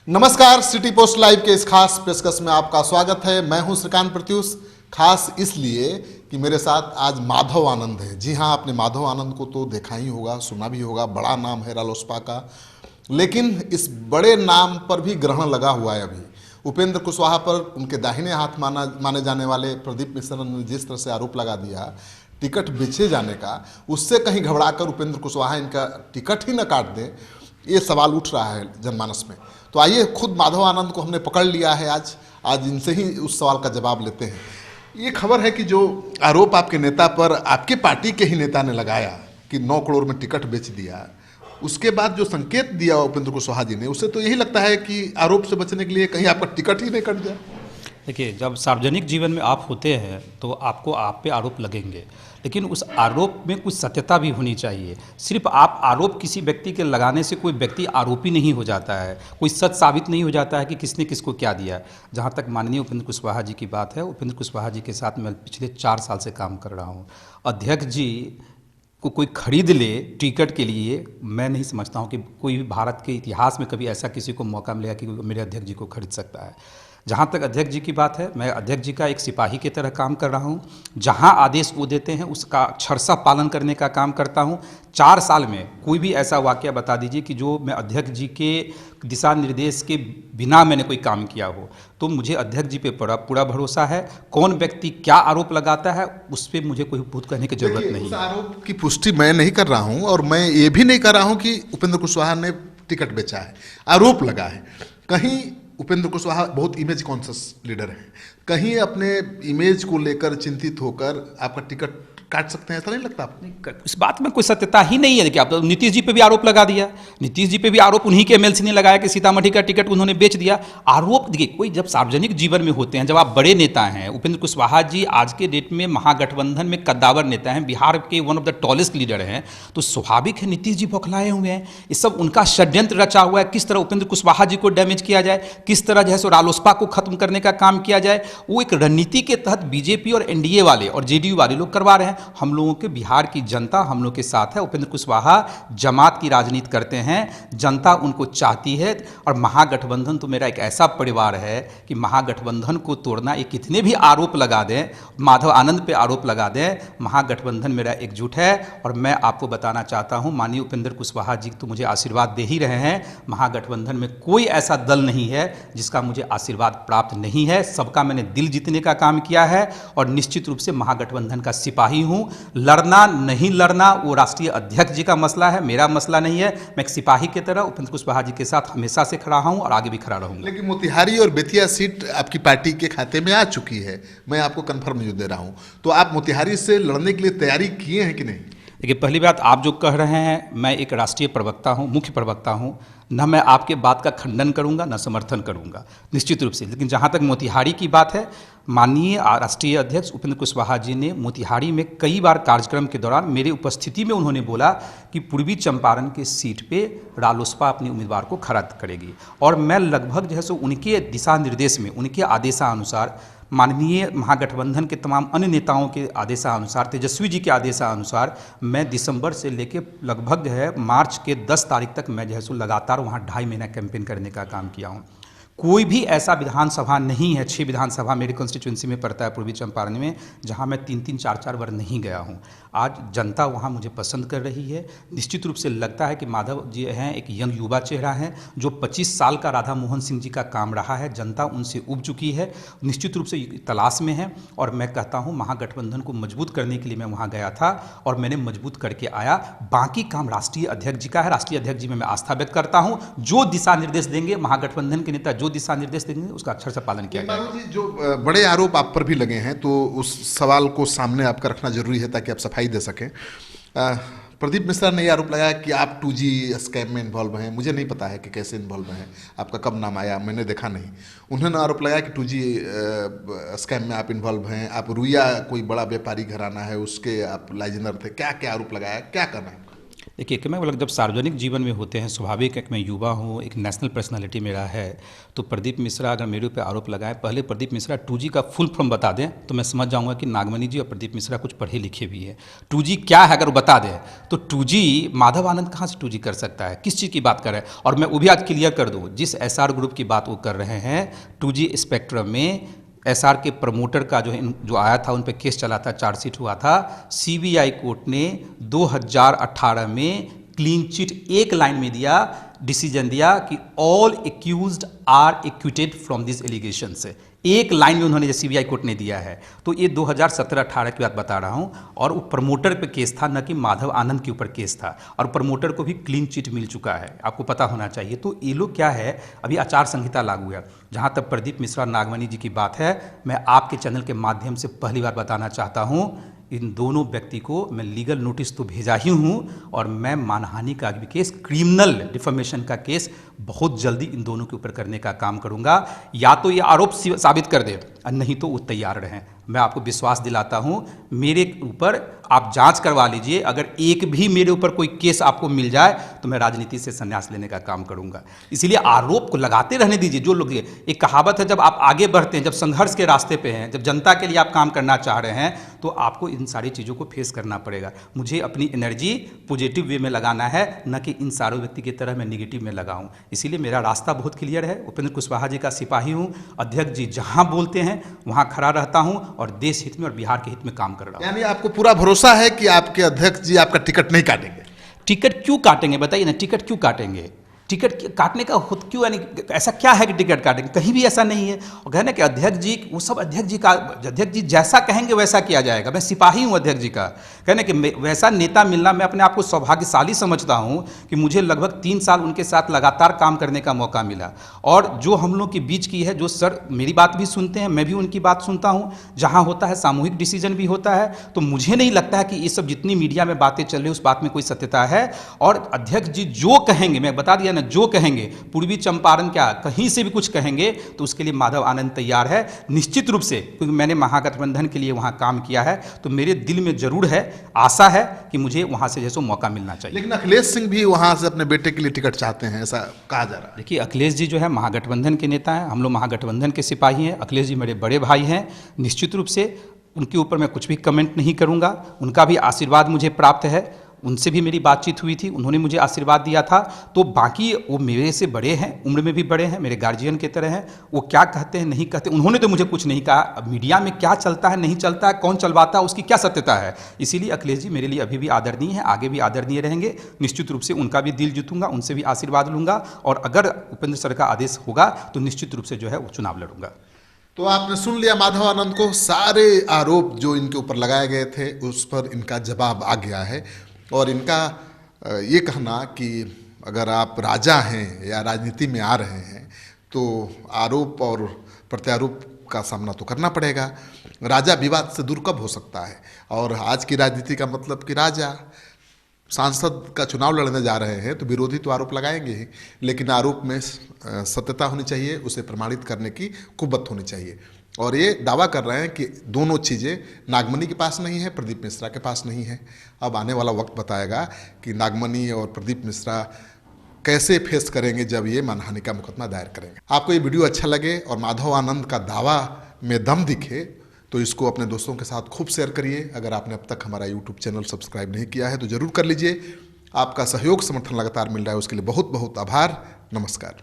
नमस्कार, city post live के इस खास पेशकश में आपका स्वागत है। मैं हूं श्रीकांत प्रत्युष। खास इसलिए कि मेरे साथ आज माधव आनंद है। जी हां, आपने माधव आनंद को तो देखा ही होगा, सुना भी होगा। बड़ा नाम है रालोसपा का, लेकिन इस बड़े नाम पर भी ग्रहण लगा हुआ है अभी। उपेंद्र कुशवाहा पर उनके दाहिने हाथ माने जाने वाले प्रदीप मिश्रा ने जिस तरह से आरोप लगा दिया टिकट बेचे जाने का, उससे कहीं घबराकर उपेंद्र कुशवाहा इनका टिकट ही न काट दें, ये सवाल उठ रहा है जनमानस में। तो आइए, खुद माधव आनंद को हमने पकड़ लिया है आज इनसे ही उस सवाल का जवाब लेते हैं। ये खबर है कि जो आरोप आपके नेता पर आपके पार्टी के ही नेता ने लगाया कि 9 करोड़ में टिकट बेच दिया, उसके बाद जो संकेत दिया उपेंद्र कुशवाहा जी ने, उससे तो यही लगता है कि आरोप से बचने के लिए कहीं आपका टिकट ही नहीं कट जाए। देखिए, जब सार्वजनिक जीवन में आप होते हैं तो आपको आप पे आरोप लगेंगे, लेकिन उस आरोप में कुछ सत्यता भी होनी चाहिए। सिर्फ आप आरोप किसी व्यक्ति के लगाने से कोई व्यक्ति आरोपी नहीं हो जाता है, कोई सच साबित नहीं हो जाता है कि किसने किसको क्या दिया। जहाँ तक माननीय उपेंद्र कुशवाहा जी की बात है, उपेंद्र कुशवाहा जी के साथ मैं पिछले 4 साल से काम कर रहा हूँ। अध्यक्ष जी को कोई खरीद ले टिकट के लिए, मैं नहीं समझता हूँ कि कोई भी भारत के इतिहास में कभी ऐसा किसी को मौका मिलेगा कि मेरे अध्यक्ष जी को खरीद सकता है। जहाँ तक अध्यक्ष जी की बात है, मैं अध्यक्ष जी का एक सिपाही की तरह काम कर रहा हूँ। जहाँ आदेश वो देते हैं उसका अक्षरशः पालन करने का काम करता हूँ। 4 साल में कोई भी ऐसा वाकया बता दीजिए कि जो मैं अध्यक्ष जी के दिशा निर्देश के बिना मैंने कोई काम किया हो, तो मुझे अध्यक्ष जी पे पूरा भरोसा है। कौन व्यक्ति क्या आरोप लगाता है उस पर मुझे कोई भूत कहने की जरूरत नहीं उस है। आरोप की पुष्टि मैं नहीं कर रहा हूँ, और मैं ये भी नहीं कर रहा हूँ कि उपेंद्र कुशवाहा ने टिकट बेचा है। आरोप लगा है। कहीं उपेंद्र कुशवाहा बहुत इमेज कॉन्शियस लीडर हैं, कहीं अपने इमेज को लेकर चिंतित होकर आपका टिकट काट सकते हैं, ऐसा नहीं लगता आपको? इस बात में कोई सत्यता ही नहीं है। देखिए, आप तो नीतीश जी पे भी आरोप लगा दिया। नीतीश जी पे भी आरोप उन्हीं के एमएलसी ने लगाया कि सीतामढ़ी का टिकट उन्होंने बेच दिया। आरोप देखिए, कोई जब सार्वजनिक जीवन में होते हैं, जब आप बड़े नेता हैं, उपेंद्र कुशवाहा जी आज के डेट में महागठबंधन में कद्दावर नेता हैं, बिहार के one of the tallest leader हैं, तो स्वाभाविक है नीतीश जी बौखलाए हुए हैं। ये सब उनका षड्यंत्र रचा हुआ है, किस तरह उपेंद्र कुशवाहा जी को डैमेज किया जाए, किस तरह जो है सो रालोसपा को खत्म करने का काम किया जाए। वो एक रणनीति के तहत बीजेपी और एनडीए वाले और जेडीयू वाले लोग करवा रहे हैं। हम लोगों के बिहार की जनता हम लोग के साथ है। उपेंद्र कुशवाहा जमात की राजनीति करते हैं, जनता उनको चाहती है। और महागठबंधन तो मेरा एक ऐसा परिवार है कि महागठबंधन को तोड़ना, ये कितने भी आरोप लगा दें, माधव आनंद पे आरोप लगा दें, महागठबंधन मेरा एकजुट है। और मैं आपको बताना चाहता हूं, माननीय उपेंद्र कुशवाहा जी तो मुझे आशीर्वाद दे ही रहे हैं। महागठबंधन में कोई ऐसा दल नहीं है जिसका मुझे आशीर्वाद प्राप्त नहीं है। सबका मैंने दिल जीतने का काम किया है और निश्चित रूप से महागठबंधन का सिपाही हूं। लड़ना नहीं लड़ना वो राष्ट्रीय अध्यक्ष जी का मसला है, मेरा मसला नहीं है। मैं एक सिपाही की तरह उपेंद्र कुशवाहा जी के साथ हमेशा से खड़ा हूं और आगे भी खड़ा रहूंगा। लेकिन मोतिहारी और बेतिया सीट आपकी पार्टी के खाते में आ चुकी है, मैं आपको कंफर्म न्यूज दे रहा हूं। तो आप मोतिहारी से लड़ने के लिए तैयारी किए हैं कि नहीं? देखिए, पहली बात, आप जो कह रहे हैं, मैं एक राष्ट्रीय प्रवक्ता हूं, मुख्य प्रवक्ता हूं, न मैं आपके बात का खंडन करूंगा न समर्थन करूंगा, निश्चित रूप से। लेकिन जहां तक मोतिहारी की बात है, माननीय राष्ट्रीय अध्यक्ष उपेंद्र कुशवाहा जी ने मोतिहारी में कई बार कार्यक्रम के दौरान मेरी उपस्थिति में उन्होंने बोला कि पूर्वी चंपारण के सीट पे रालोसपा अपने उम्मीदवार को खड़ा करेगी। और मैं लगभग जो है सो उनके दिशा निर्देश में, उनके आदेशानुसार, माननीय महागठबंधन के तमाम अन्य नेताओं के आदेशानुसार, तेजस्वी जी के आदेशानुसार, मैं दिसंबर से लेकर लगभग जो है मार्च के 10 तारीख तक मैं जो है सो लगातार वहाँ 2.5 महीना कैंपेन करने का काम किया हूँ। कोई भी ऐसा विधानसभा नहीं है, 6 विधानसभा मेरी कॉन्स्टिट्यूंसी में पड़ता है पूर्वी चंपारण में, जहां मैं 3-3, 4-4 बार नहीं गया हूं। आज जनता वहां मुझे पसंद कर रही है। निश्चित रूप से लगता है कि माधव जी हैं, एक यंग युवा चेहरा हैं, जो 25 साल का राधा मोहन सिंह जी का काम रहा है, जनता उनसे उब चुकी है, निश्चित रूप से तलाश में है। और मैं कहता हूँ, महागठबंधन को मजबूत करने के लिए मैं वहाँ गया था और मैंने मजबूत करके आया। बाकी काम राष्ट्रीय अध्यक्ष जी का है। राष्ट्रीय अध्यक्ष जी में मैं आस्था व्यक्त करता हूँ। जो दिशा निर्देश देंगे महागठबंधन के नेता, जो दिशा निर्देश देंगे उसका अक्षर से पालन किया जाएगा। जी, जो बड़े आरोप आप पर भी लगे हैं, तो उस सवाल को सामने आपका रखना जरूरी है ताकि आप सफाई दे सकें। प्रदीप मिश्रा ने यह आरोप लगाया कि आप 2G स्कैम में इन्वॉल्व हैं। मुझे नहीं पता है कि कैसे इन्वॉल्व हैं, आपका कब नाम आया, मैंने देखा नहीं। उन्होंने आरोप लगाया कि 2G स्कैम में आप इन्वॉल्व हैं, आप रुइया कोई बड़ा व्यापारी घराना है उसके आप लाइजनर थे। क्या क्या आरोप लगाया, क्या करना है? देखिए कि मैं मतलब जब सार्वजनिक जीवन में होते हैं, स्वाभाविक है कि मैं युवा हूँ, एक नेशनल पर्सनालिटी मेरा है, तो प्रदीप मिश्रा अगर मेरे ऊपर आरोप लगाएं, पहले प्रदीप मिश्रा 2G का फुल फॉर्म बता दें तो मैं समझ जाऊंगा कि नागमणि जी और प्रदीप मिश्रा कुछ पढ़े लिखे भी हैं। 2G क्या है अगर वो बता दें तो 2G माधव आनंद कहाँ से 2G कर सकता है, किस चीज़ की बात कर रहे हैं। और मैं वो भी आज क्लियर कर दूँ, जिस SR ग्रुप की बात वो कर रहे हैं 2G स्पेक्ट्रम में, SR के प्रमोटर का जो आया था उन पे केस चला था, चार्जशीट हुआ था, CBI कोर्ट ने 2018 में क्लीन चिट एक लाइन में दिया, डिसीजन दिया कि all accused are acquitted from this allegation से। एक लाइन में उन्होंने CBI कोर्ट ने दिया है। तो ये 2017-18 की बात बता रहा हूँ, और वो प्रमोटर पे केस था, न कि माधव आनंद के ऊपर केस था, और प्रमोटर को भी क्लीन चिट मिल चुका है, आपको पता होना चाहिए। तो ये लोग क्या है, अभी आचार संहिता लागू है। जहाँ तक प्रदीप मिश्रा नागमणि जी की बात है, मैं आपके चैनल के माध्यम से पहली बार बताना चाहता हूँ, इन दोनों व्यक्ति को मैं लीगल नोटिस तो भेजा ही हूँ, और मैं मानहानि का भी केस, क्रिमिनल डिफेमेशन का केस बहुत जल्दी इन दोनों के ऊपर करने का काम करूँगा। या तो ये आरोप साबित कर दे, और नहीं तो वो तैयार रहें। मैं आपको विश्वास दिलाता हूँ, मेरे ऊपर आप जांच करवा लीजिए, अगर एक भी मेरे ऊपर कोई केस आपको मिल जाए तो मैं राजनीति से संन्यास लेने का काम करूँगा। इसीलिए आरोप को लगाते रहने दीजिए। जो लोग, एक कहावत है, जब आप आगे बढ़ते हैं, जब संघर्ष के रास्ते पे हैं, जब जनता के लिए आप काम करना चाह रहे हैं, तो आपको इन सारी चीज़ों को फेस करना पड़ेगा। मुझे अपनी एनर्जी पॉजिटिव वे में लगाना है, न कि इन सारे व्यक्ति की तरह मैं निगेटिव में लगाऊं। इसीलिए मेरा रास्ता बहुत क्लियर है। उपेंद्र कुशवाहा जी का सिपाही हूँ। अध्यक्ष जी जहाँ बोलते हैं वहाँ खड़ा रहता हूँ, और देश हित में और बिहार के हित में काम कर रहा हूँ। यानी आपको पूरा भरोसा है कि आपके अध्यक्ष जी आपका टिकट नहीं काटेंगे? टिकट क्यों काटेंगे बताइए ना, टिकट क्यों काटेंगे? टिकट काटने का खुद क्यों, यानी ऐसा क्या है कि टिकट काटेंगे? कहीं भी ऐसा नहीं है। और कहना कि अध्यक्ष जी, वो सब अध्यक्ष जी जैसा कहेंगे वैसा किया जाएगा। मैं सिपाही हूँ अध्यक्ष जी का। कहने कि वैसा नेता मिलना, मैं अपने आप को सौभाग्यशाली समझता हूँ कि मुझे लगभग 3 साल उनके साथ लगातार काम करने का मौका मिला। और जो हम लोग के बीच की है, जो सर मेरी बात भी सुनते हैं, मैं भी उनकी बात सुनता हूँ। जहाँ होता है सामूहिक डिसीजन भी होता है। तो मुझे नहीं लगता है कि ये सब जितनी मीडिया में बातें चल रही उस बात में कोई सत्यता है। और अध्यक्ष जी जो कहेंगे, मैं बता दिया, जो कहेंगे, पूर्वी चंपारण क्या कहीं से भी कुछ कहेंगे, तो उसके लिए माधव आनंद तैयार है निश्चित रूप से, क्योंकि मैंने महागठबंधन के लिए वहां काम किया है। तो मेरे दिल में जरूर है, आशा है कि मुझे वहां से जैसे मौका मिलना चाहिए। लेकिन अखिलेश सिंह भी वहां से अपने बेटे के लिए टिकट चाहते हैं, ऐसा कहा जा रहा है। देखिए, अखिलेश जी जो है महागठबंधन के नेता हैं, हम लोग महागठबंधन के सिपाही हैं। अखिलेश जी मेरे बड़े भाई हैं। निश्चित रूप से उनके ऊपर मैं कुछ भी कमेंट नहीं करूंगा। उनका भी आशीर्वाद मुझे प्राप्त है, उनसे भी मेरी बातचीत हुई थी, उन्होंने मुझे आशीर्वाद दिया था। तो बाकी वो मेरे से बड़े हैं, उम्र में भी बड़े हैं, मेरे गार्जियन की तरह हैं। वो क्या कहते हैं नहीं कहते, उन्होंने तो मुझे कुछ नहीं कहा। अब मीडिया में क्या चलता है नहीं चलता है, कौन चलवाता है, उसकी क्या सत्यता है। इसीलिए अखिलेश जी मेरे लिए अभी भी आदरणीय हैं, आगे भी आदरणीय रहेंगे। निश्चित रूप से उनका भी दिल जीतूंगा, उनसे भी आशीर्वाद लूँगा, और अगर उपेंद्र सर का आदेश होगा तो निश्चित रूप से जो है वो चुनाव लड़ूंगा। तो आपने सुन लिया माधव आनंद को, सारे आरोप जो इनके ऊपर लगाए गए थे उस पर इनका जवाब आ गया है। और इनका ये कहना कि अगर आप राजा हैं या राजनीति में आ रहे हैं तो आरोप और प्रत्यारोप का सामना तो करना पड़ेगा। राजा विवाद से दूर कब हो सकता है? और आज की राजनीति का मतलब कि राजा सांसद का चुनाव लड़ने जा रहे हैं तो विरोधी तो आरोप लगाएंगे ही, लेकिन आरोप में सत्यता होनी चाहिए, उसे प्रमाणित करने की कुव्वत होनी चाहिए। और ये दावा कर रहे हैं कि दोनों चीज़ें नागमणि के पास नहीं है, प्रदीप मिश्रा के पास नहीं है। अब आने वाला वक्त बताएगा कि नागमणि और प्रदीप मिश्रा कैसे फेस करेंगे जब ये मानहानि का मुकदमा दायर करेंगे। आपको ये वीडियो अच्छा लगे और माधव आनंद का दावा में दम दिखे तो इसको अपने दोस्तों के साथ खूब शेयर करिए। अगर आपने अब तक हमारा यूट्यूब चैनल सब्सक्राइब नहीं किया है तो ज़रूर कर लीजिए। आपका सहयोग समर्थन लगातार मिल रहा है, उसके लिए बहुत बहुत आभार। नमस्कार।